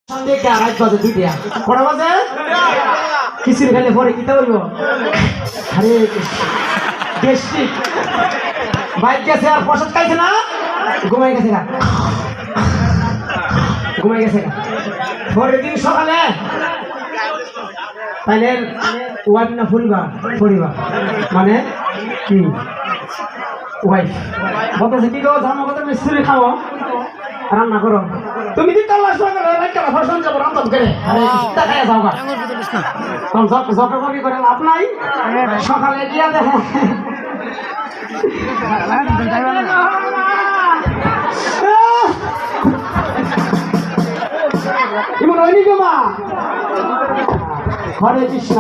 সন্ধ্যে কে আড়াই বাজে দুইটা কটা বাজে খিচুড়ি খেলে পরে কিতা হইব আরে গেস্টিক বাইক গেছে আর প্রসাদ খাইছে না ঘুমাই গেছে গা ঘুমাই গেছে গা পরের দিন সকালে তাইলে ওয়াইফ না পরিবার মানে কি ওয়াইফ বলতেছে কি গো ধর্মগত মিস্ত্রি খাও রান্না করো তুমি দিন কাল আসবে না রাইট কাল ফসল যাব রান্না করে আরে কিটা খায় যাও গা কোন জক করি করে লাভ নাই সকালে গিয়া দেখে ইমন হয়নি গো মা হরে কৃষ্ণ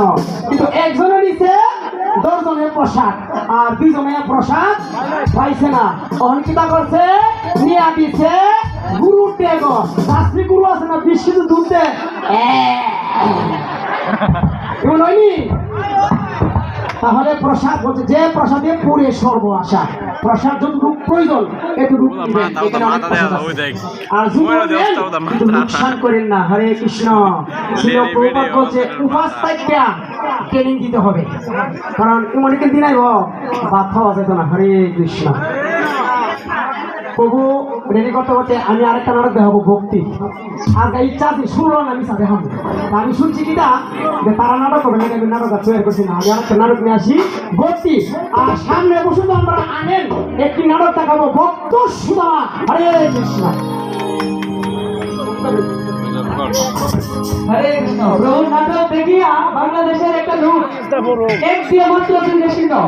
কিন্তু একজনের নিচে 10 জনের প্রসাদ আর 2 জনের প্রসাদ পাইছে না তখন কিতা করছে নিয়া দিছে গুরুর টেগ শাস্ত্রী গুরু আছে না 20 কেজি দুধ দে এমন হয়নি তাহলে প্রসাদ বলছে যে প্রসাদে পুরে সর্ব আশা প্রসাদ যতটুকু প্রয়োজন এতটুকু আর লোকসান করেন না হরে কৃষ্ণ প্রভুপাদ বলছে উপাস থেকে ট্রেনিং দিতে হবে কারণ অনেকের দিন আইব ভাত খাওয়া যেত না হরে কৃষ্ণ প্রভু রেডি করতে করতে আমি আরেকটা নাটক দেখাবো ভক্তি আর ইচ্ছা আছে শুনলো না আমি সাথে দেখাবো আমি শুনছি কিনা যে তারা নাটক করবে না আমি নাটক তৈরি করছি না আমি আরেকটা নাটক নিয়ে আসি ভক্তি আর সামনে বসে তো আমরা আনেন একটি নাটক দেখাবো ভক্ত সুধা হরে কৃষ্ণ হরে কৃষ্ণ প্রভু নাটক দেখিয়া বাংলাদেশের একটা লোক এক দিয়ে মাত্র চিন্তা